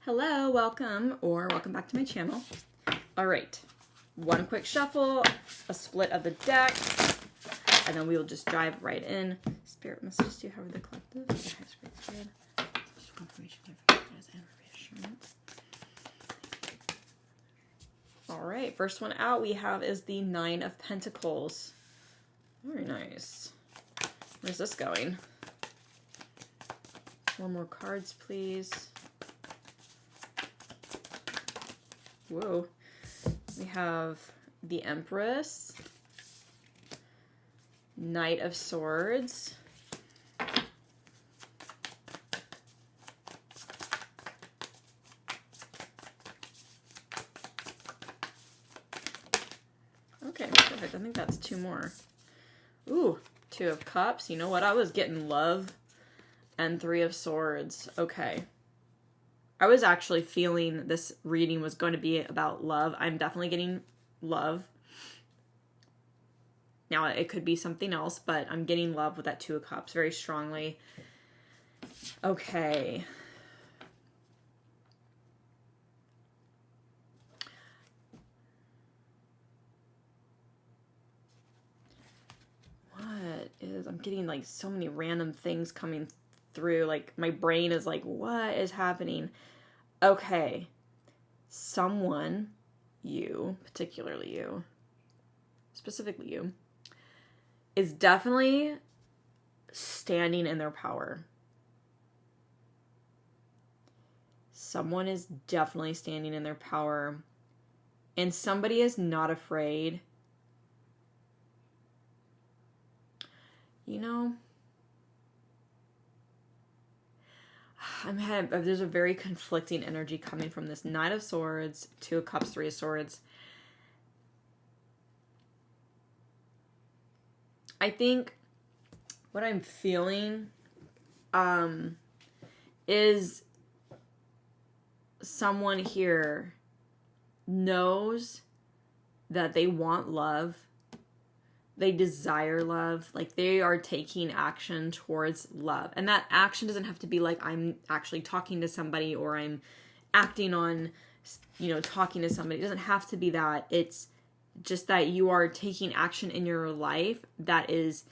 Hello, welcome back to my channel. All right, one quick shuffle, a split of the deck, and then we will just dive right in. Spirit messages, do you have the collective? Okay, spirit's good. Confirmation, and reassurance. All right, first one out we have is the Nine of Pentacles. Very nice. Where's this going? 4 more cards, please. Whoa. We have the Empress, Knight of Swords, okay, perfect. I think that's 2 more. Ooh, 2 of Cups. You know what? I was getting Love and 3 of Swords. Okay. I was actually feeling this reading was going to be about love. I'm definitely getting love. Now, it could be something else, but I'm getting love with that 2 of Cups very strongly. Okay. I'm getting like so many random things coming through. Like my brain is like, what is happening? Okay. Someone, you, particularly you, specifically you, is definitely standing in their power. Someone is definitely standing in their power. And somebody is not afraid. You know, there's a very conflicting energy coming from this Knight of Swords, 2 of Cups, 3 of Swords. I think what I'm feeling is someone here knows that they want love. They desire love, like they are taking action towards love. And that action doesn't have to be like I'm actually talking to somebody or I'm acting on, talking to somebody. It doesn't have to be that. It's just that you are taking action in your life that is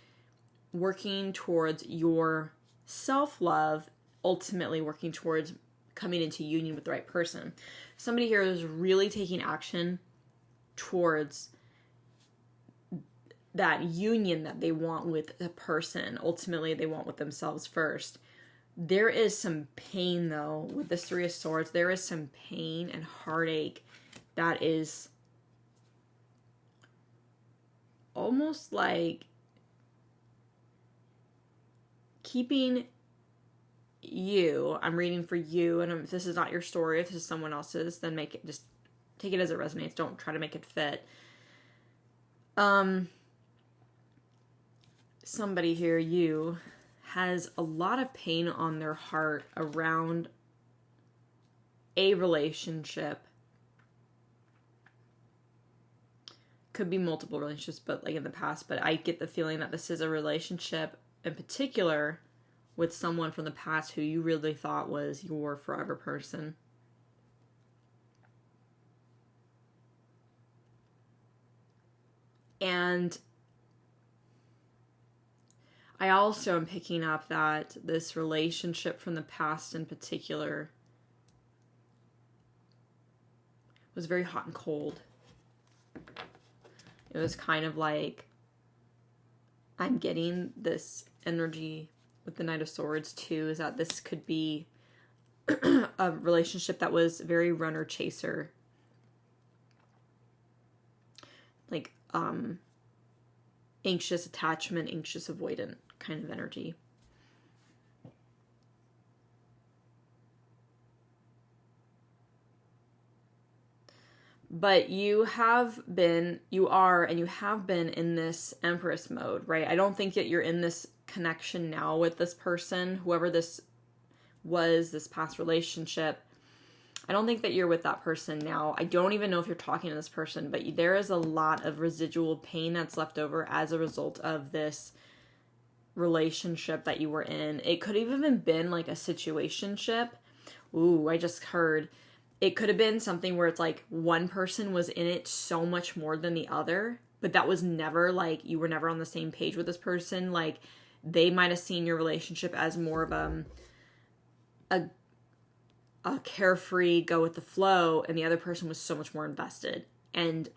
working towards your self-love, ultimately working towards coming into union with the right person. Somebody here is really taking action towards that union that they want with a person. Ultimately, they want with themselves first. There is some pain, though, with this 3 of Swords. There is some pain and heartache that is almost like keeping you. I'm reading for you, and if this is not your story, if this is someone else's, then just take it as it resonates. Don't try to make it fit. Somebody here, you, has a lot of pain on their heart around a relationship. Could be multiple relationships, but like in the past, but I get the feeling that this is a relationship in particular with someone from the past who you really thought was your forever person. And I also am picking up that this relationship from the past in particular was very hot and cold. It was kind of like, I'm getting this energy with the Knight of Swords too, is that this could be a relationship that was very runner-chaser. Like, anxious attachment, anxious avoidant kind of energy. But you have been in this Empress mode, right? I don't think that you're in this connection now with this person, whoever this was, this past relationship. I don't think that you're with that person now. I don't even know if you're talking to this person, but there is a lot of residual pain that's left over as a result of this relationship that you were in. It could have even been like a situationship ooh, I just heard. It could have been something where it's like one person was in it so much more than the other, but that was never like, you were never on the same page with this person. Like, they might have seen your relationship as more of a carefree, go with the flow, and the other person was so much more invested. And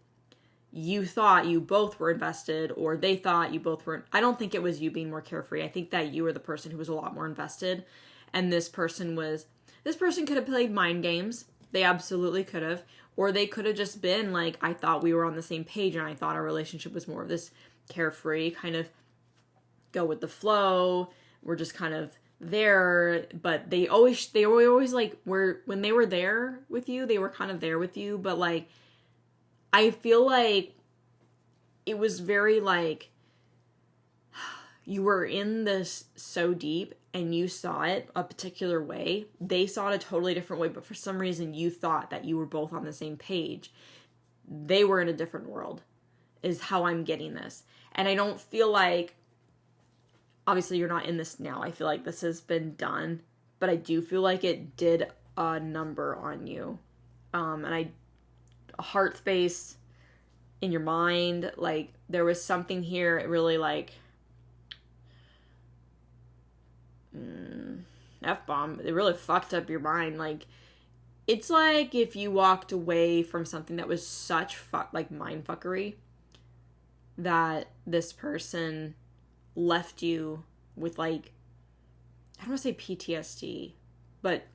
you thought you both were invested, or they thought you both weren't. I don't think it was you being more carefree. I think that you were the person who was a lot more invested, and this person could have played mind games. They absolutely could have. Or they could have just been like, I thought we were on the same page, and I thought our relationship was more of this carefree, kind of go with the flow. We're just kind of there. But they were always like, when they were there with you, they were kind of there with you. But like, I feel like it was very like, you were in this so deep and you saw it a particular way. They saw it a totally different way, but for some reason you thought that you were both on the same page. They were in a different world, is how I'm getting this. And I don't feel like, obviously you're not in this now. I feel like this has been done, but I do feel like it did a number on you. A heart space in your mind, like there was something here, it really like, F-bomb, it really fucked up your mind. Like, it's like if you walked away from something that was such like mind fuckery, that this person left you with like, I don't want to say PTSD, but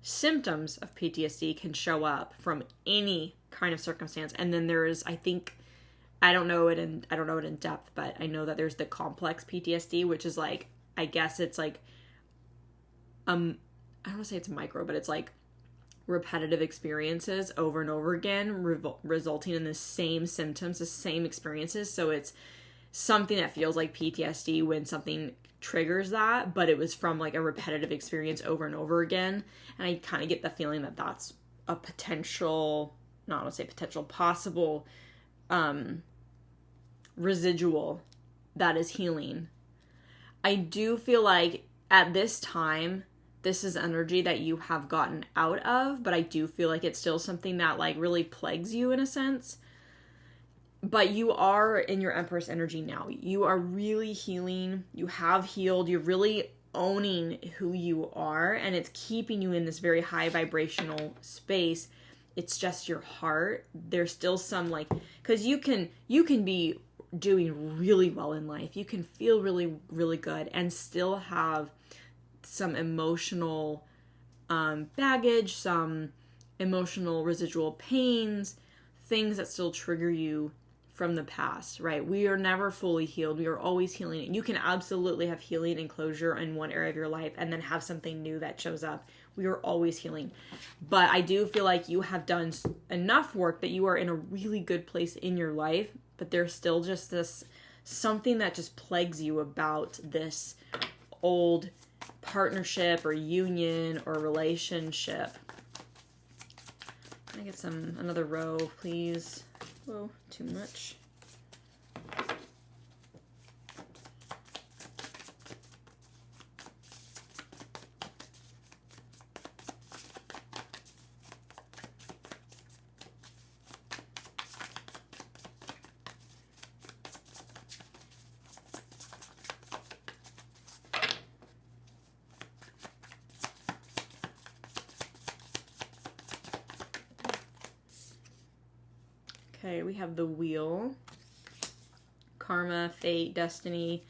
symptoms of PTSD can show up from any kind of circumstance. And then there's, I think, I don't know it in depth, but I know that there's the complex PTSD, which is like, I guess it's like, I don't want to say it's micro, but it's like repetitive experiences over and over again, resulting in the same symptoms, the same experiences. So it's something that feels like PTSD when something triggers that, but it was from like a repetitive experience over and over again. And I kind of get the feeling that that's a potential, not want to say potential, possible residual that is healing. I do feel like at this time, this is energy that you have gotten out of, but I do feel like it's still something that like really plagues you in a sense. But you are in your Empress energy now. You are really healing. You have healed. You're really owning who you are, and it's keeping you in this very high vibrational space. It's just your heart. There's still some like, because you can be doing really well in life. You can feel really, really good and still have some emotional baggage, some emotional residual pains, things that still trigger you from the past, right? We are never fully healed. We are always healing. You can absolutely have healing and closure in one area of your life and then have something new that shows up. We are always healing. But I do feel like you have done enough work that you are in a really good place in your life, but there's still just this something that just plagues you about this old partnership or union or relationship. Can I get another row, please? Whoa, too much. Okay, we have the wheel, karma, fate, destiny,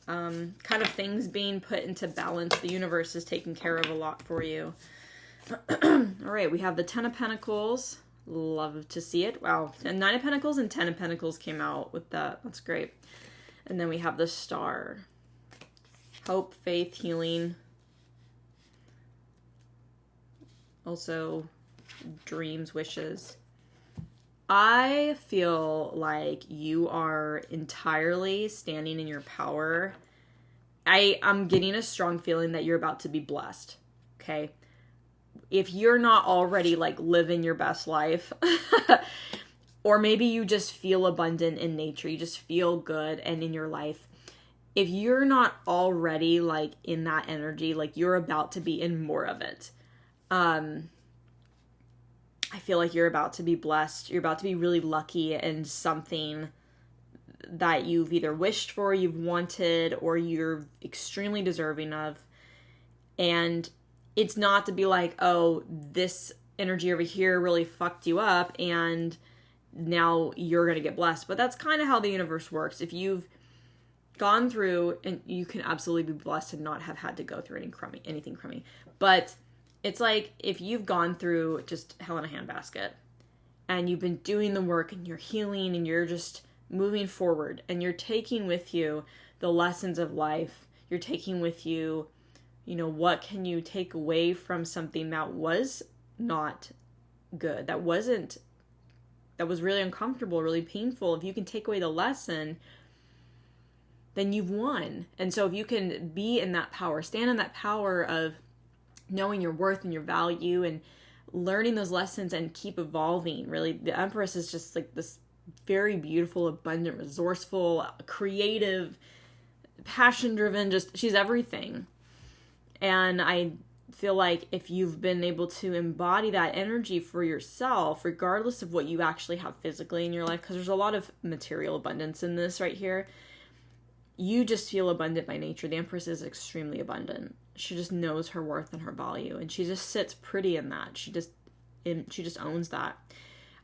kind of things being put into balance. The universe is taking care of a lot for you. All right, we have the 10 of Pentacles. Love to see it. Wow, and 9 of Pentacles and 10 of Pentacles came out with that. That's great. And then we have the Star. Hope, faith, healing. Also, dreams, wishes. I feel like you are entirely standing in your power. I'm getting a strong feeling that you're about to be blessed, okay? If you're not already, like, living your best life, or maybe you just feel abundant in nature, you just feel good and in your life, if you're not already, like, in that energy, like, you're about to be in more of it. I feel like you're about to be blessed. You're about to be really lucky in something that you've either wished for, you've wanted, or you're extremely deserving of. And it's not to be like, oh, this energy over here really fucked you up and now you're going to get blessed. But that's kind of how the universe works. If you've gone through, and you can absolutely be blessed and not have had to go through anything crummy. But it's like if you've gone through just hell in a handbasket and you've been doing the work and you're healing and you're just moving forward and you're taking with you the lessons of life, you're taking with you, what can you take away from something that was not good, that was really uncomfortable, really painful. If you can take away the lesson, then you've won. And so if you can be in that power, stand in that power of knowing your worth and your value and learning those lessons and keep evolving. Really, the Empress is just like this very beautiful, abundant, resourceful, creative, passion-driven, she's everything. And I feel like if you've been able to embody that energy for yourself, regardless of what you actually have physically in your life, because there's a lot of material abundance in this right here, you just feel abundant by nature. The Empress is extremely abundant. She just knows her worth and her value, and she just sits pretty in that. She just owns that.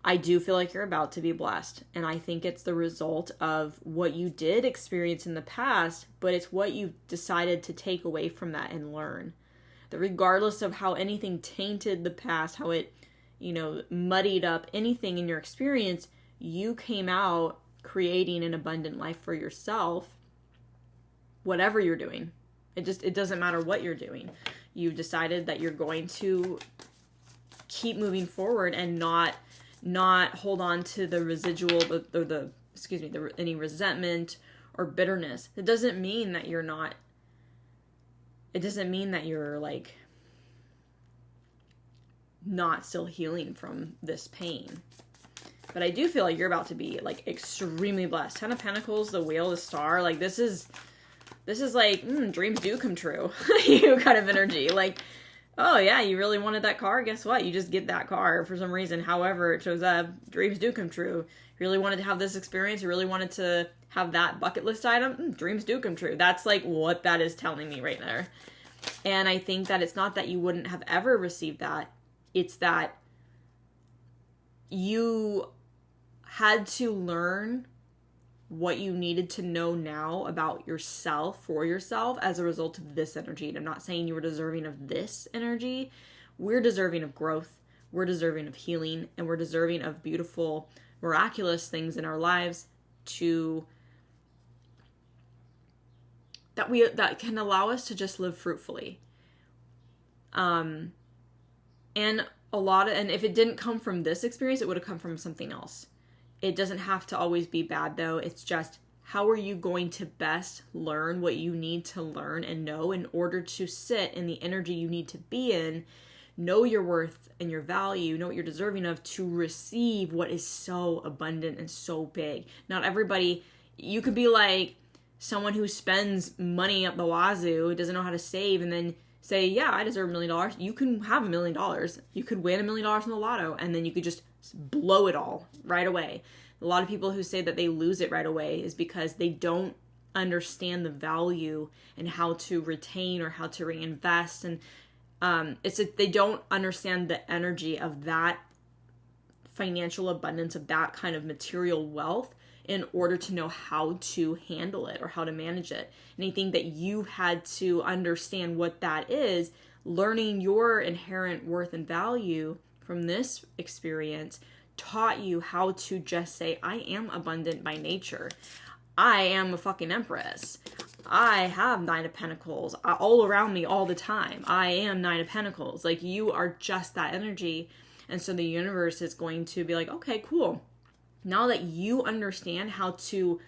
I do feel like you're about to be blessed, and I think it's the result of what you did experience in the past, but it's what you decided to take away from that and learn. That regardless of how anything tainted the past, how it, muddied up anything in your experience, you came out creating an abundant life for yourself, whatever you're doing. It doesn't matter what you're doing. You decided that you're going to keep moving forward and not hold on to the residual, any resentment or bitterness. It doesn't mean that you're like not still healing from this pain. But I do feel like you're about to be like extremely blessed. 10 of Pentacles, the Wheel, the Star, like this is like, dreams do come true, you kind of energy. Like, oh yeah, you really wanted that car? Guess what? You just get that car for some reason. However it shows up, dreams do come true. You really wanted to have this experience. You really wanted to have that bucket list item. Dreams do come true. That's like what that is telling me right there. And I think that it's not that you wouldn't have ever received that. It's that you had to learn what you needed to know now about yourself, for yourself, as a result of this energy. And I'm not saying you were deserving of this energy. We're deserving of growth. We're deserving of healing. And we're deserving of beautiful, miraculous things in our lives that can allow us to just live fruitfully. And if it didn't come from this experience, it would have come from something else. It doesn't have to always be bad, though. It's just, how are you going to best learn what you need to learn and know in order to sit in the energy you need to be in, know your worth and your value, know what you're deserving of, to receive what is so abundant and so big. Not everybody, you could be like someone who spends money up the wazoo, doesn't know how to save, and then say, yeah, I deserve $1 million. You can have $1 million. You could win $1 million in the lotto, and then you could just blow it all right away. A lot of people who say that they lose it right away is because they don't understand the value and how to retain or how to reinvest. And they don't understand the energy of that financial abundance, of that kind of material wealth, in order to know how to handle it or how to manage it. And I think that you've had to understand what that is, learning your inherent worth and value from this experience taught you how to just say, I am abundant by nature. I am a fucking empress. I have 9 of Pentacles all around me all the time. I am 9 of Pentacles. Like, you are just that energy. And so the universe is going to be like, okay, cool. Now that you understand how to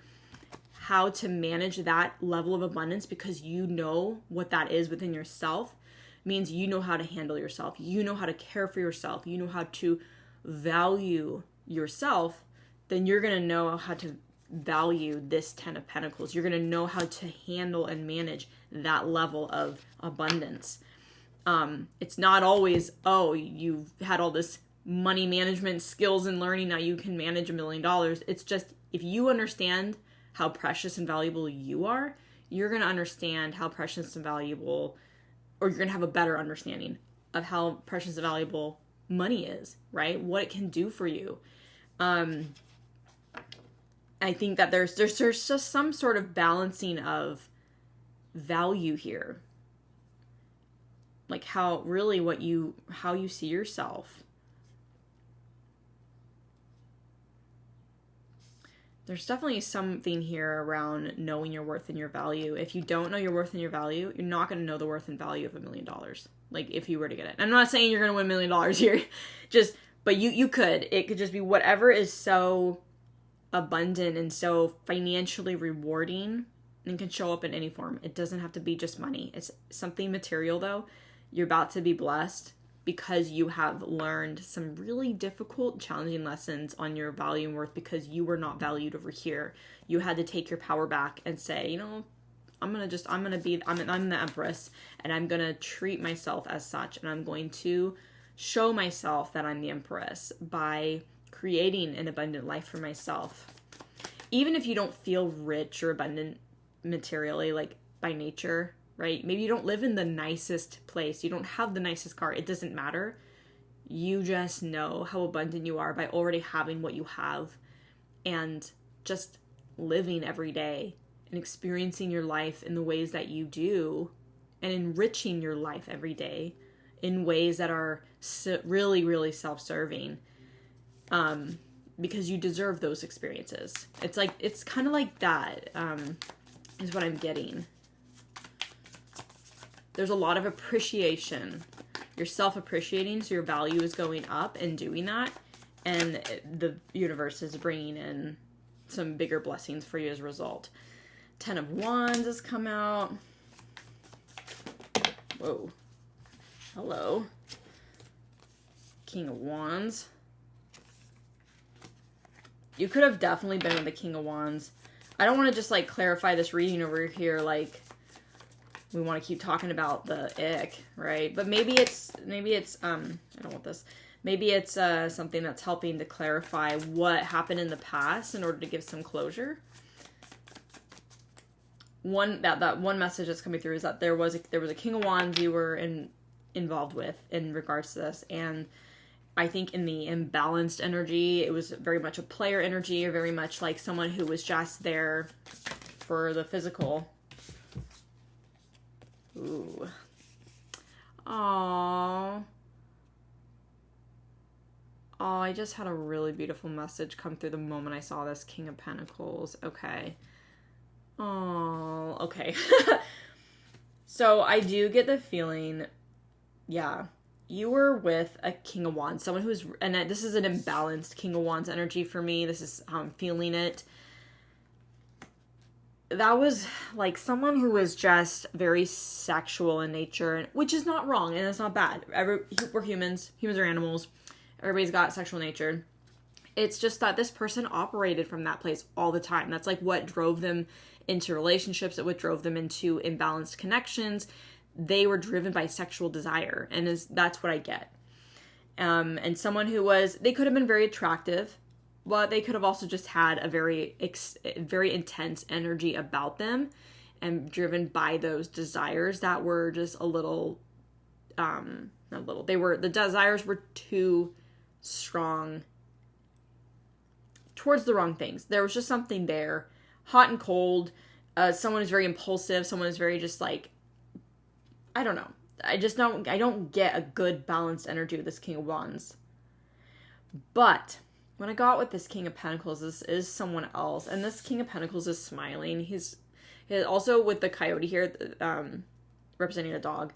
manage that level of abundance, because you know what that is within yourself, means you know how to handle yourself. You know how to care for yourself. You know how to value yourself. Then you're going to know how to value this 10 of Pentacles. You're going to know how to handle and manage that level of abundance. It's not always, oh, you've had all this money management skills and learning, now you can manage $1 million. It's just, if you understand how precious and valuable you are, you're going to understand how precious and valuable, or you're going to have a better understanding of how precious and valuable money is, right? What it can do for you. I think that there's just some sort of balancing of value here. Like how you see yourself. There's definitely something here around knowing your worth and your value. If you don't know your worth and your value, you're not going to know the worth and value of $1 million. Like if you were to get it. I'm not saying you're going to win $1 million here. But you could. It could just be whatever is so abundant and so financially rewarding and can show up in any form. It doesn't have to be just money. It's something material though. You're about to be blessed because you have learned some really difficult, challenging lessons on your value and worth because you were not valued over here. You had to take your power back and say, you know, I'm the empress and I'm going to treat myself as such. And I'm going to show myself that I'm the empress by creating an abundant life for myself. Even if you don't feel rich or abundant materially, like by nature, right? Maybe you don't live in the nicest place. You don't have the nicest car. It doesn't matter. You just know how abundant you are by already having what you have and just living every day and experiencing your life in the ways that you do and enriching your life every day in ways that are really, really self-serving. Because you deserve those experiences. It's kind of like that, is what I'm getting. There's a lot of appreciation. You're self-appreciating, so your value is going up and doing that. And the universe is bringing in some bigger blessings for you as a result. 10 of Wands has come out. Whoa. Hello. King of Wands. You could have definitely been with the King of Wands. I don't want to just like clarify this reading over here like we want to keep talking about the ick, right? But maybe it's I don't want this. Maybe it's something that's helping to clarify what happened in the past in order to give some closure. That one message that's coming through is that there was a King of Wands you were involved with in regards to this, and I think in the imbalanced energy, it was very much a player energy, or very much like someone who was just there for the physical. Ooh. Aww. Oh, I just had a really beautiful message come through the moment I saw this King of Pentacles. Okay. Oh, okay. So I do get the feeling, yeah, you were with a King of Wands, someone who's, and this is an imbalanced King of Wands energy for me. This is how I'm feeling it. That was like someone who was just very sexual in nature, which is not wrong and it's not bad. We're humans. Humans are animals. Everybody's got sexual nature. It's just that this person operated from that place all the time. That's like what drove them into relationships, what drove them into imbalanced connections. They were driven by sexual desire, and that's what I get. And someone who they could have been very attractive, but they could have also just had a very intense energy about them, and driven by those desires that were just a little, the desires were too strong towards the wrong things. There was just something there, hot and cold. Someone is very impulsive. Someone is very just like, I don't know. I don't get a good balanced energy with this King of Wands. But when I got with this King of Pentacles, this is someone else. And this King of Pentacles is smiling. He's also with the coyote here, representing a dog.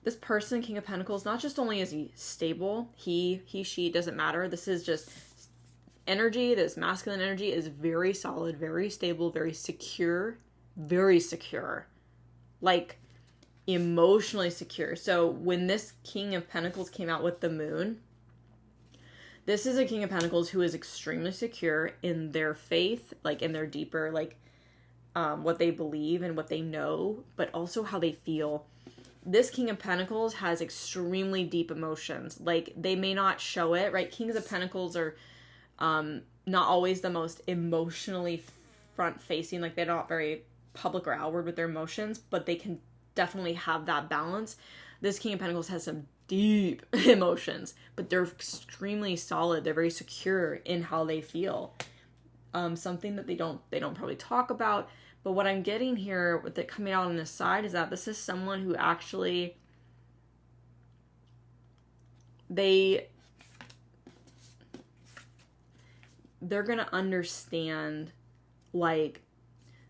This person, King of Pentacles, not just only is he stable, he, she, doesn't matter. This is just energy. This masculine energy is very solid, very stable, very secure. Like, emotionally secure. So when this King of Pentacles came out with the moon, this is a King of Pentacles who is extremely secure in their faith, like in their deeper, like what they believe and what they know, but also how they feel. this King of Pentacles has extremely deep emotions. Like, they may not show it, right? Kings of Pentacles are not always the most emotionally front-facing. Like, they're not very public or outward with their emotions, but they can definitely have that balance. This King of Pentacles has some deep emotions, but they're extremely solid. They're very secure in how they feel. Something that they don't probably talk about. But what I'm getting here with it coming out on this side is that this is someone who actually, they're going to understand, like,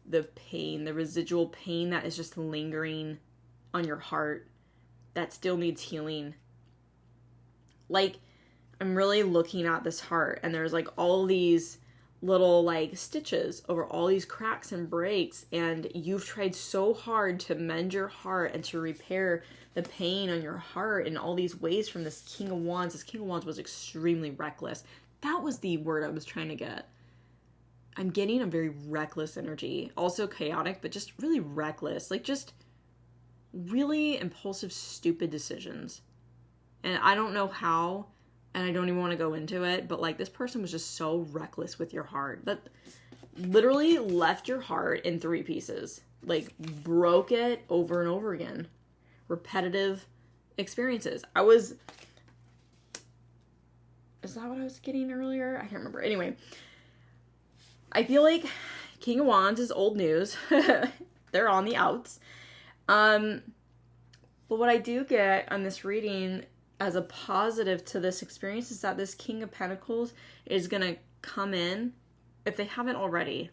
the pain, the residual pain that is just lingering on your heart that still needs healing. Like, I'm really looking at this heart, and there's, like, all these little, like, stitches over all these cracks and breaks, and you've tried so hard to mend your heart and to repair the pain on your heart in all these ways from this King of Wands. This King of Wands was extremely reckless. That was the word I was trying to get. I'm getting a very reckless energy. Also chaotic, but just really reckless. Like, just really impulsive, stupid decisions. And I don't know how, and I don't even want to go into it, but, like, this person was just so reckless with your heart that literally left your heart in 3 pieces. Like, broke it over and over again. Repetitive experiences. Is that what I was getting earlier? I can't remember. Anyway, I feel like King of Wands is old news. They're on the outs. But what I do get on this reading as a positive to this experience is that this King of Pentacles is going to come in, if they haven't already,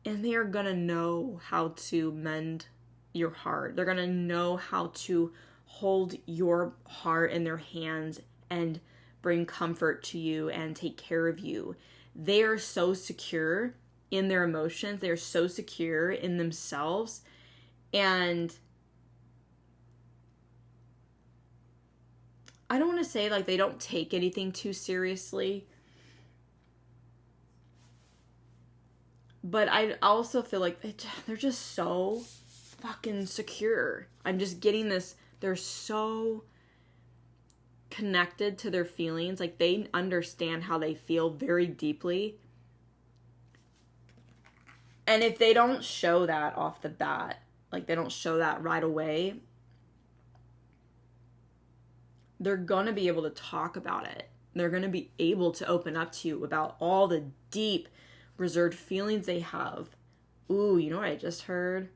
and they are going to know how to mend your heart. They're going to know how to hold your heart in their hands and bring comfort to you and take care of you. They are so secure in their emotions. They're so secure in themselves. And I don't want to say, like, they don't take anything too seriously, but I also feel like they're just so fucking secure. I'm just getting this. They're so connected to their feelings. Like, they understand how they feel very deeply. And if they don't show that off the bat, like, they don't show that right away, they're going to be able to talk about it. They're going to be able to open up to you about all the deep, reserved feelings they have. Ooh, you know what I just heard?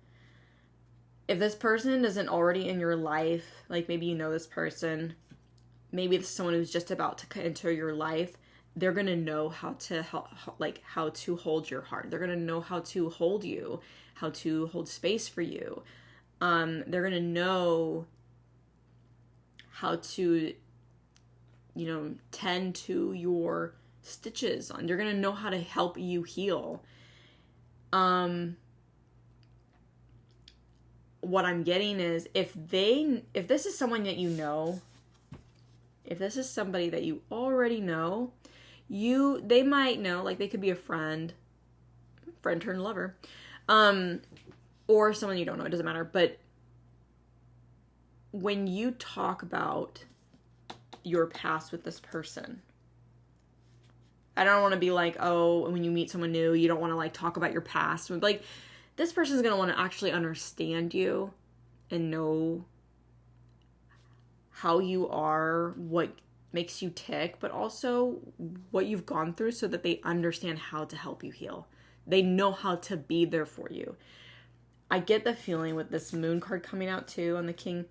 If this person isn't already in your life, like, maybe you know this person, maybe it's someone who's just about to enter your life, they're going to know how to how to hold your heart. They're going to know how to hold you, how to hold space for you. They're going to know how to, tend to your stitches on. They're going to know how to help you heal. What I'm getting is, if this is someone that you know, if this is somebody that you already know, they might know, like, they could be a friend turned lover, or someone you don't know, it doesn't matter. But when you talk about your past with this person, I don't want to be like, oh, when you meet someone new, you don't want to, like, talk about your past. Like, this person's going to want to actually understand you and know how you are, what makes you tick, but also what you've gone through, so that they understand how to help you heal. They know how to be there for you. I get the feeling with this Moon card coming out too on the King,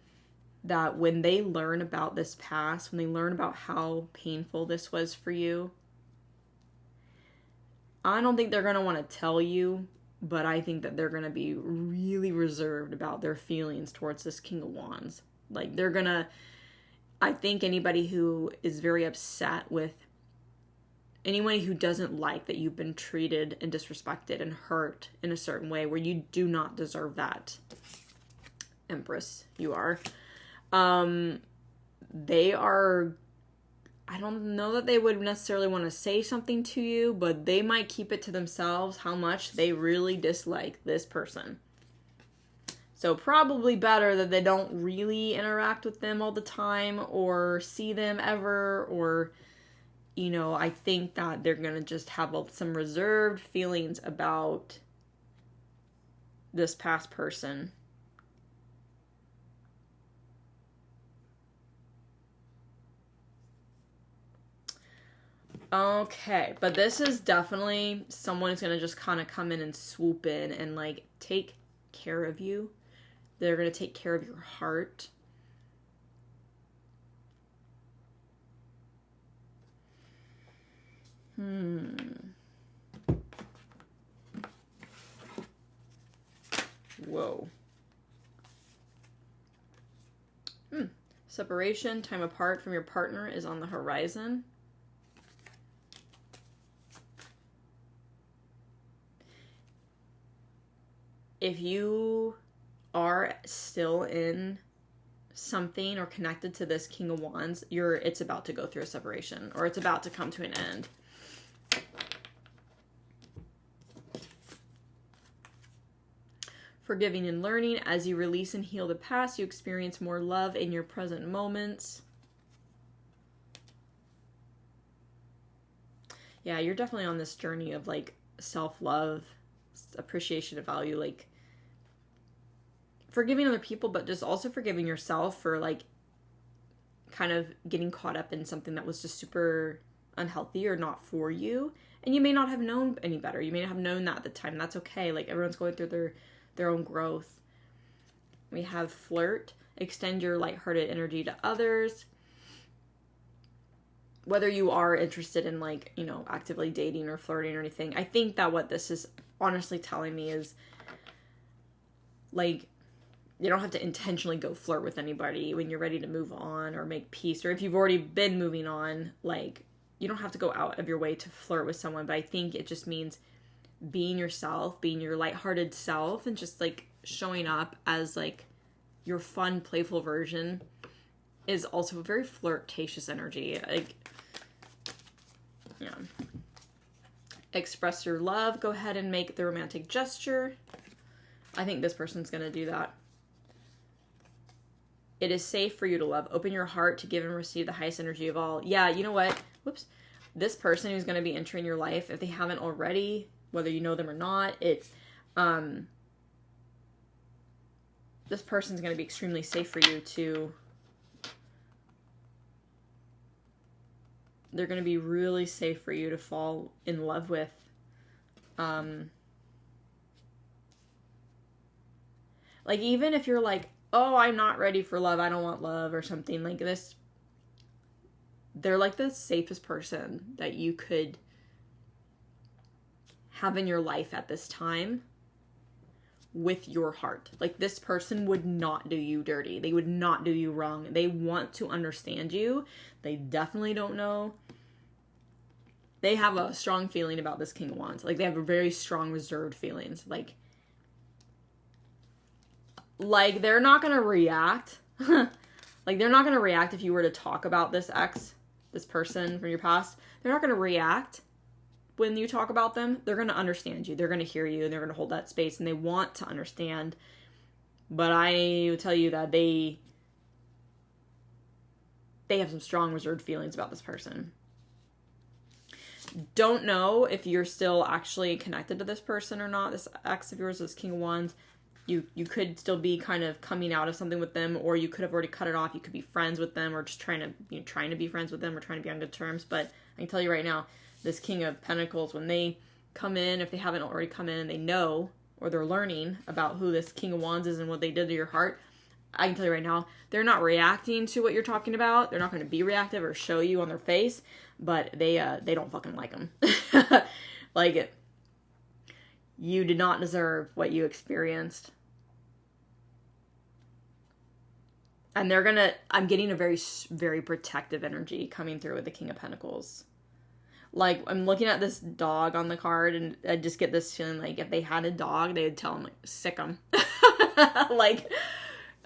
that when they learn about this past, when they learn about how painful this was for you, I don't think they're going to want to tell you, but I think that they're going to be really reserved about their feelings towards this King of Wands. Like, I think anybody who is very upset with, anybody who doesn't like that you've been treated and disrespected and hurt in a certain way where you do not deserve that, Empress, you are, they are, I don't know that they would necessarily want to say something to you, but they might keep it to themselves how much they really dislike this person. So probably better that they don't really interact with them all the time or see them ever, or, you know, I think that they're going to just have some reserved feelings about this past person. Okay, but this is definitely someone who's going to just kind of come in and swoop in and, like, take care of you. They're going to take care of your heart. Whoa. Separation, time apart from your partner is on the horizon. If you are still in something or connected to this King of Wands, it's about to go through a separation, or it's about to come to an end. Forgiving and learning. As you release and heal the past, you experience more love in your present moments. Yeah, you're definitely on this journey of, like, self-love, appreciation of value, like, forgiving other people, but just also forgiving yourself for, like, kind of getting caught up in something that was just super unhealthy or not for you. And you may not have known any better. You may not have known that at the time. That's okay. Like, everyone's going through their own growth. We have flirt. Extend your lighthearted energy to others. Whether you are interested in, like, you know, actively dating or flirting or anything, I think that what this is honestly telling me is, like, you don't have to intentionally go flirt with anybody when you're ready to move on or make peace. Or if you've already been moving on, like, you don't have to go out of your way to flirt with someone. But I think it just means being yourself, being your lighthearted self, and just, like, showing up as, like, your fun, playful version is also a very flirtatious energy. Like, yeah. Express your love. Go ahead and make the romantic gesture. I think this person's going to do that. It is safe for you to love. Open your heart to give and receive the highest energy of all. Yeah, you know what? Whoops. This person who's going to be entering your life, if they haven't already, whether you know them or not, it's, this person's going to be extremely safe for you to, they're going to be really safe for you to fall in love with. Like, even if you're like, oh, I'm not ready for love, I don't want love, or something like this, they're like the safest person that you could have in your life at this time with your heart. Like, this person would not do you dirty. They would not do you wrong. They want to understand you. They definitely don't know. They have a strong feeling about this King of Wands. Like, they have a very strong reserved feelings. Like they're not going to react. Like, they're not going to react if you were to talk about this ex, this person from your past. They're not going to react when you talk about them. They're going to understand you. They're going to hear you, and they're going to hold that space, and they want to understand. But I will tell you that they have some strong reserved feelings about this person. Don't know if you're still actually connected to this person or not. This ex of yours, this King of Wands. You could still be kind of coming out of something with them, or you could have already cut it off. You could be friends with them, or just trying to be friends with them, or trying to be on good terms. But I can tell you right now, this King of Pentacles, when they come in, if they haven't already come in and they know, or they're learning about who this King of Wands is and what they did to your heart, I can tell you right now, they're not reacting to what you're talking about. They're not going to be reactive or show you on their face, but they don't fucking like them. Like, you did not deserve what you experienced. And I'm getting a very, very protective energy coming through with the King of Pentacles. Like, I'm looking at this dog on the card, and I just get this feeling like if they had a dog, they would tell him, like, sick him. Like,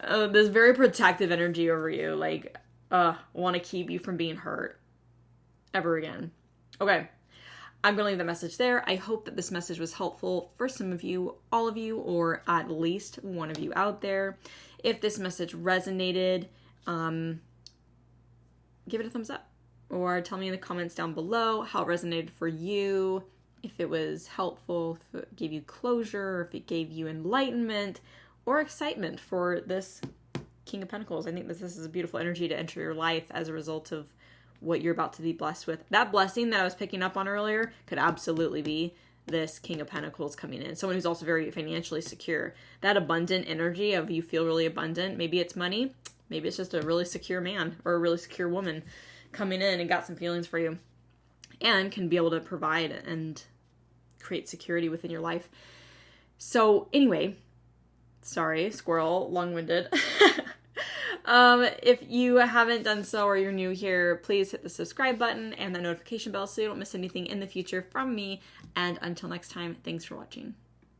this very protective energy over you. Like, want to keep you from being hurt ever again. Okay. I'm going to leave the message there. I hope that this message was helpful for some of you, all of you, or at least one of you out there. If this message resonated, give it a thumbs up, or tell me in the comments down below how it resonated for you, if it was helpful, if it gave you closure, if it gave you enlightenment or excitement for this King of Pentacles. I think this is a beautiful energy to enter your life as a result of what you're about to be blessed with. That blessing that I was picking up on earlier could absolutely be this King of Pentacles coming in. Someone who's also very financially secure. That abundant energy of you feel really abundant. Maybe it's money. Maybe it's just a really secure man or a really secure woman coming in and got some feelings for you and can be able to provide and create security within your life. So anyway, sorry, squirrel, long-winded. If you haven't done so or you're new here, please hit the subscribe button and the notification bell so you don't miss anything in the future from me. And until next time, thanks for watching.